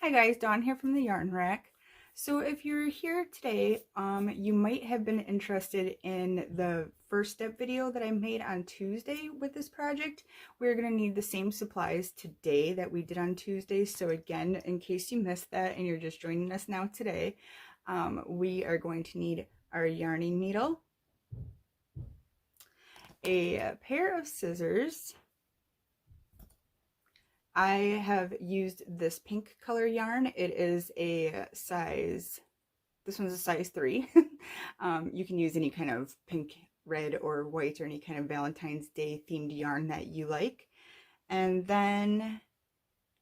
Hi guys, Dawn here from the Yarn Rack. So if you're here today, you might have been interested in the first step video that I made on Tuesday with this project. We're going to need the same supplies today that we did on Tuesday. So again, in case you missed that and you're just joining us now today, we are going to need our yarning needle, a pair of scissors. I have used this pink color yarn. It is a size, this one's a size 3. You can use any kind of pink, red, or white, or any kind of Valentine's Day themed yarn that you like. And then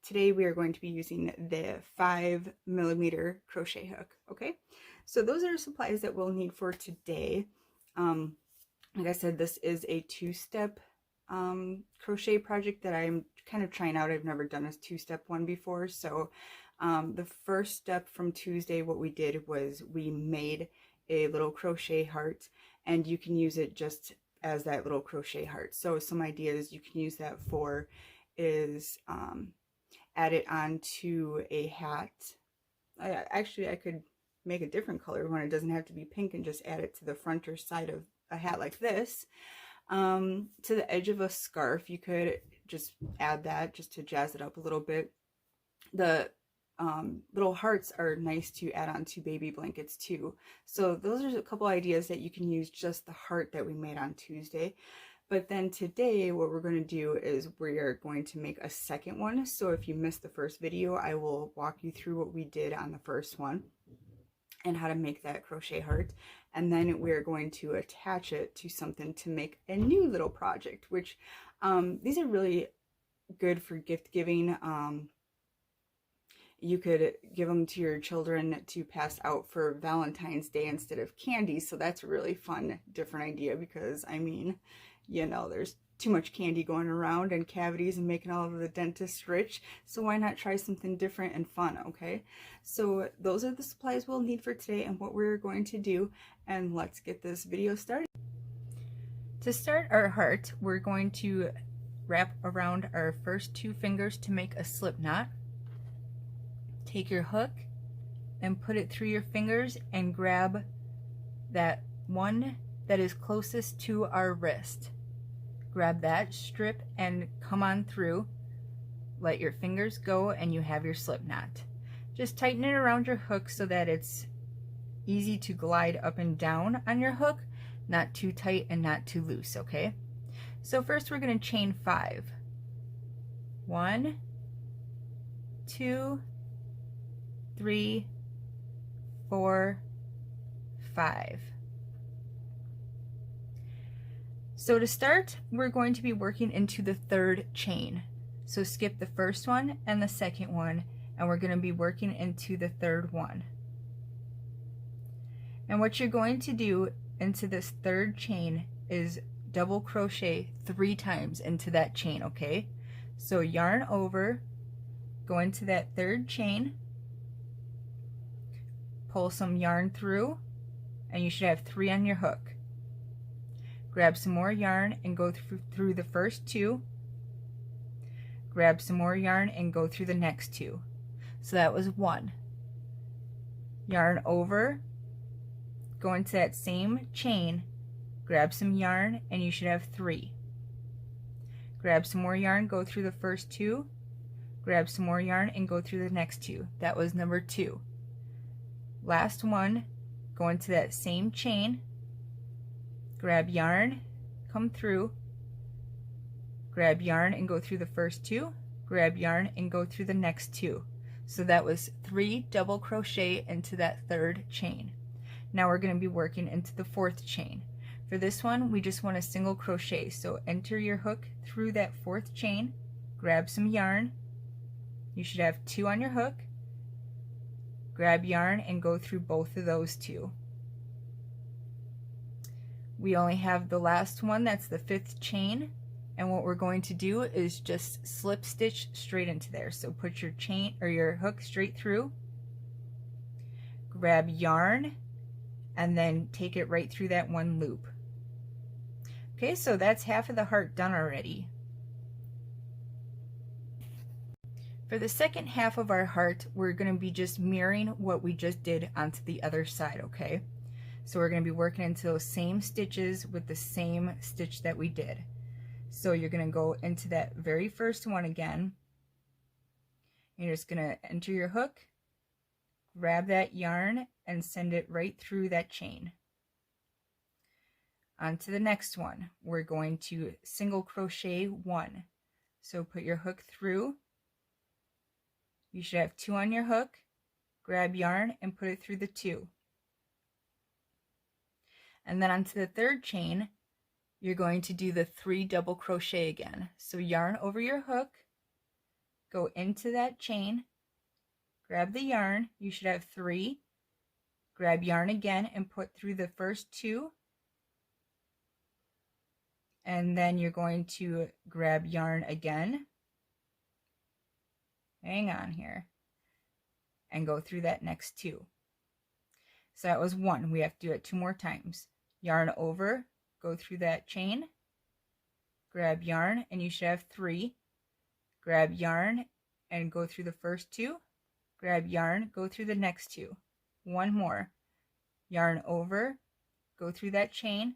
today we are going to be using the 5mm crochet hook. Okay, so those are supplies that we'll need for today. Like I said, this is a two-step crochet project that I'm kind of trying out. I've never done a two-step one before. So the first step from Tuesday, what we did was we made a little crochet heart, and you can use it just as that little crochet heart. So some ideas you can use that for is add it onto a hat. Actually, I could make a different color one. It doesn't have to be pink, and just add it to the front or side of a hat like this. To the edge of a scarf, you could just add that just to jazz it up a little bit. The little hearts are nice to add on to baby blankets too. So those are a couple ideas that you can use just the heart that we made on Tuesday. But then today what we're going to do is we are going to make a second one. So if you missed the first video, I will walk you through what we did on the first one and how to make that crochet heart, and then we're going to attach it to something to make a new little project, which these are really good for gift giving. You could give them to your children to pass out for Valentine's Day instead of candy, so that's a really fun, different idea, because I mean, you know, there's too much candy going around and cavities and making all of the dentists rich, so why not try something different and fun? Okay, so those are the supplies we'll need for today and what we're going to do, and let's get this video started. To start our heart, we're going to wrap around our first two fingers to make a slip knot. Take your hook and put it through your fingers and grab that one that is closest to our wrist. Grab that strip and come on through. Let your fingers go and you have your slip knot. Just tighten it around your hook so that it's easy to glide up and down on your hook, not too tight and not too loose, okay? So first we're going to chain 5. 1, 2, 3, 4, 5. So to start, we're going to be working into the third chain. So skip the first one and the second one, and we're going to be working into the third one. And what you're going to do into this third chain is double crochet 3 times into that chain, okay? So yarn over, go into that third chain, pull some yarn through, and you should have 3 on your hook. Grab some more yarn and go through the first 2. Grab some more yarn and go through the next 2. So that was 1. Yarn over, go into that same chain, grab some yarn, and you should have 3. Grab some more yarn, go through the first 2. Grab some more yarn and go through the next 2. That was number 2. Last one, go into that same chain, grab yarn, come through, grab yarn and go through the first 2, grab yarn and go through the next 2. So that was 3 double crochet into that third chain. Now we're going to be working into the fourth chain. For this one, we just want a single crochet. So enter your hook through that fourth chain, grab some yarn. You should have 2 on your hook. Grab yarn and go through both of those 2. We only have the last one, that's the 5th chain, and what we're going to do is just slip stitch straight into there. So put your chain or your hook straight through, grab yarn, and then take it right through that one loop. Okay, so that's half of the heart done already. For the second half of our heart, we're going to be just mirroring what we just did onto the other side, okay? So we're going to be working into those same stitches with the same stitch that we did. So you're going to go into that very first one again. You're just going to enter your hook, grab that yarn, and send it right through that chain. On to the next one, we're going to single crochet 1. So put your hook through. You should have 2 on your hook. Grab yarn and put it through the 2. And then onto the third chain, you're going to do the 3 double crochet again. So yarn over your hook, go into that chain, grab the yarn, you should have 3, grab yarn again and put through the first 2, and then you're going to grab yarn again, hang on here, and go through that next 2. So that was 1. We have to do it 2 more times. Yarn over, go through that chain, grab yarn, and you should have 3. Grab yarn and go through the first 2. Grab yarn, go through the next 2. 1 more. Yarn over, go through that chain,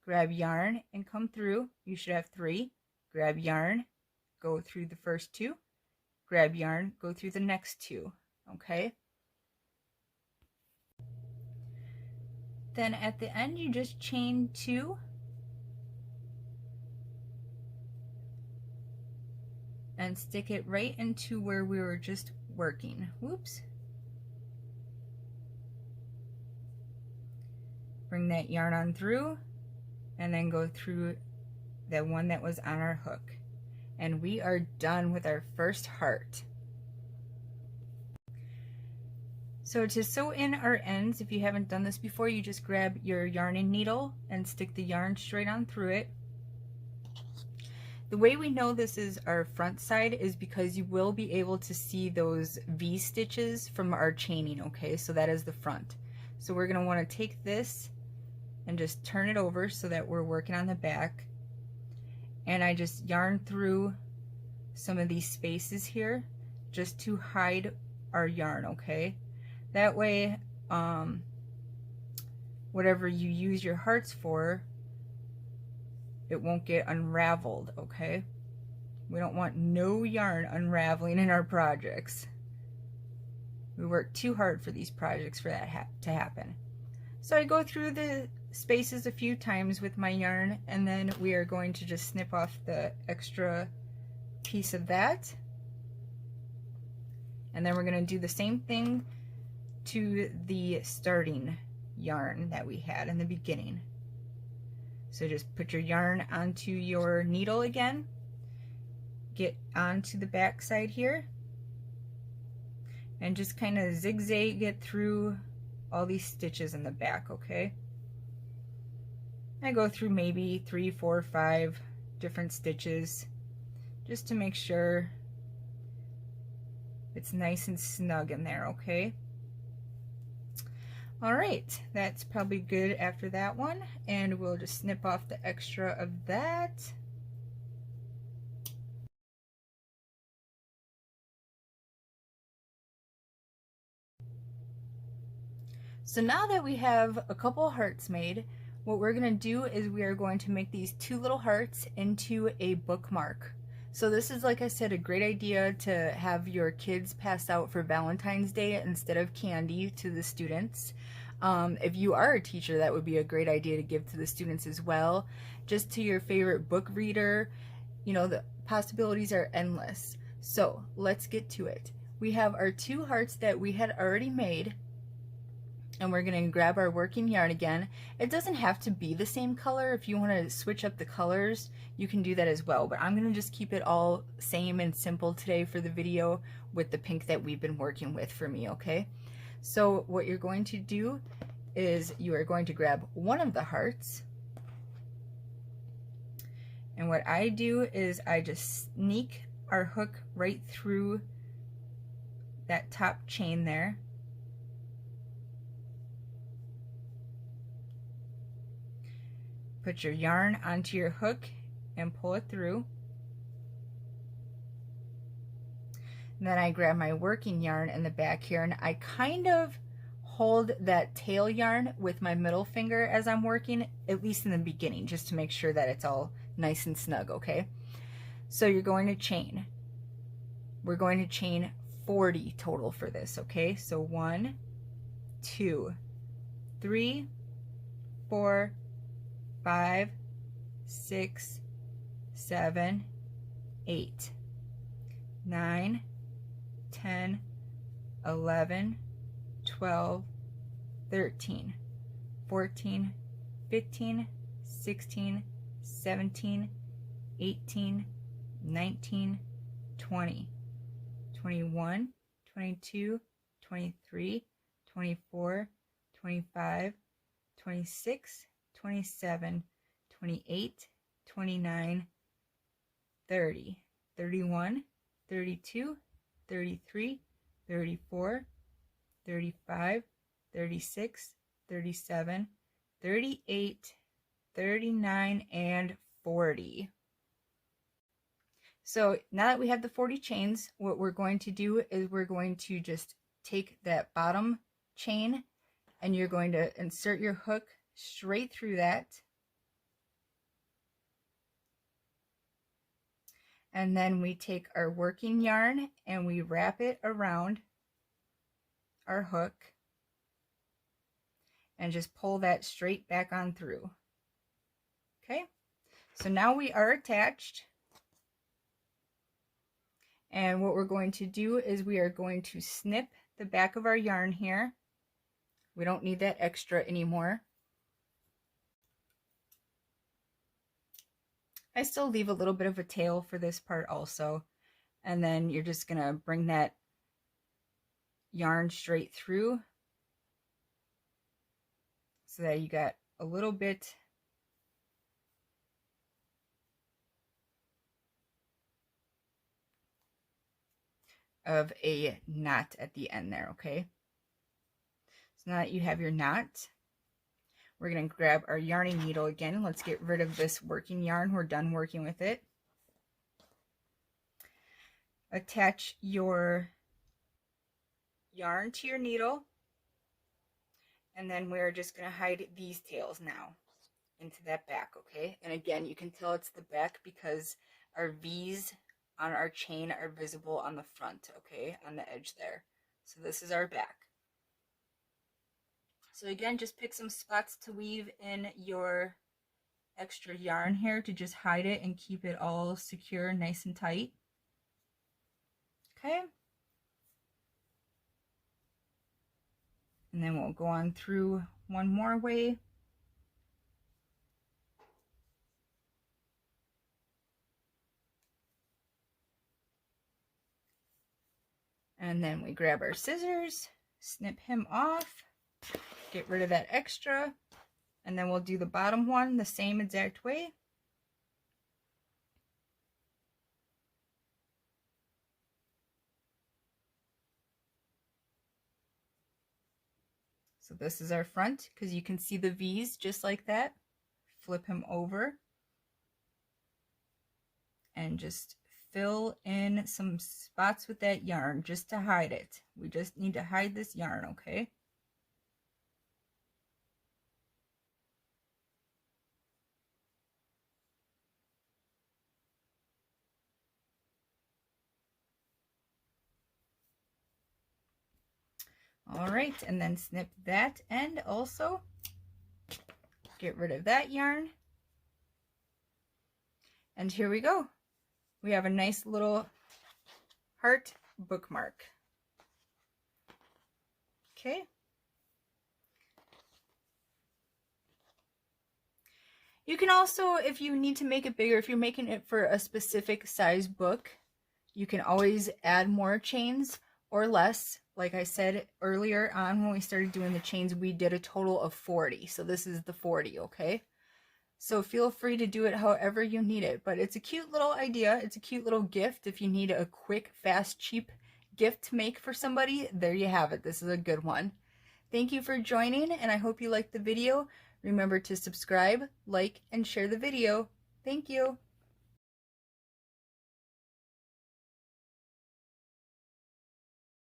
grab yarn and come through. You should have 3. Grab yarn, go through the first 2. Grab yarn, go through the next 2. Okay? Then at the end, you just chain 2. And stick it right into where we were just working. Whoops. Bring that yarn on through, and then go through the one that was on our hook. And we are done with our first heart. So to sew in our ends, if you haven't done this before, you just grab your yarn and needle and stick the yarn straight on through it. The way we know this is our front side is because you will be able to see those V stitches from our chaining, okay? So that is the front. So we're gonna wanna take this and just turn it over so that we're working on the back. And I just yarn through some of these spaces here just to hide our yarn, okay? That way, whatever you use your hearts for, it won't get unraveled, okay? We don't want no yarn unraveling in our projects. We work too hard for these projects for that to happen. So I go through the spaces a few times with my yarn, and then we are going to just snip off the extra piece of that. And then we're going to do the same thing to the starting yarn that we had in the beginning. So just put your yarn onto your needle again, get onto the back side here, and just kind of zigzag it through all these stitches in the back, okay? I go through maybe 3, 4, 5 different stitches just to make sure it's nice and snug in there, okay? All right, that's probably good after that one, and we'll just snip off the extra of that. So now that we have a couple hearts made, what we're going to do is we are going to make these 2 little hearts into a bookmark. So this is, like I said, a great idea to have your kids pass out for Valentine's Day instead of candy to the students. If you are a teacher, that would be a great idea to give to the students as well. Just to your favorite book reader. You know, the possibilities are endless. So let's get to it. We have our 2 hearts that we had already made, and we're going to grab our working yarn again. It doesn't have to be the same color. If you want to switch up the colors, you can do that as well, but I'm going to just keep it all same and simple today for the video with the pink that we've been working with for me, okay? So what you're going to do is you are going to grab one of the hearts, and what I do is I just sneak our hook right through that top chain there. Put your yarn onto your hook and pull it through. Then I grab my working yarn in the back here, and I kind of hold that tail yarn with my middle finger as I'm working, at least in the beginning, just to make sure that it's all nice and snug, okay? So you're going to chain. We're going to chain 40 total for this, okay? So 1, 2, 3, 4, 5, 6, 7, 8, 9, 10, 11, 12, 13, 14, 15, 16, 17, 18, 19, 20, 21, 22, 23, 24, 25, 26, 27, 28, 29, 30, 31, 32, 33, 34, 35, 36, 37, 38, 39, and 40. So now that we have the 40 chains, what we're going to do is we're going to just take that bottom chain and you're going to insert your hook straight through that. And then we take our working yarn and we wrap it around our hook and just pull that straight back on through. Okay, so now we are attached. And what we're going to do is we are going to snip the back of our yarn here. We don't need that extra anymore. I still leave a little bit of a tail for this part also. And then you're just going to bring that yarn straight through so that you got a little bit of a knot at the end there, okay? So now that you have your knot, we're going to grab our yarning needle again. Let's get rid of this working yarn. We're done working with it. Attach your yarn to your needle, and then we're just going to hide these tails now into that back, okay? And again, you can tell it's the back because our V's on our chain are visible on the front, okay, on the edge there. So this is our back. So again, just pick some spots to weave in your extra yarn here to just hide it and keep it all secure, nice and tight. Okay. And then we'll go on through one more way. And then we grab our scissors, snip him off, get rid of that extra, and then we'll do the bottom one the same exact way. So this is our front, because you can see the V's just like that. Flip him over and just fill in some spots with that yarn just to hide it. We just need to hide this yarn, okay? All right, and then snip that end also. Get rid of that yarn. And here we go. We have a nice little heart bookmark. Okay. You can also, if you need to make it bigger, if you're making it for a specific size book, you can always add more chains or less. Like I said earlier on when we started doing the chains, we did a total of 40. So this is the 40, okay? So feel free to do it however you need it. But it's a cute little idea. It's a cute little gift. If you need a quick, fast, cheap gift to make for somebody, there you have it. This is a good one. Thank you for joining, and I hope you liked the video. Remember to subscribe, like, and share the video. Thank you.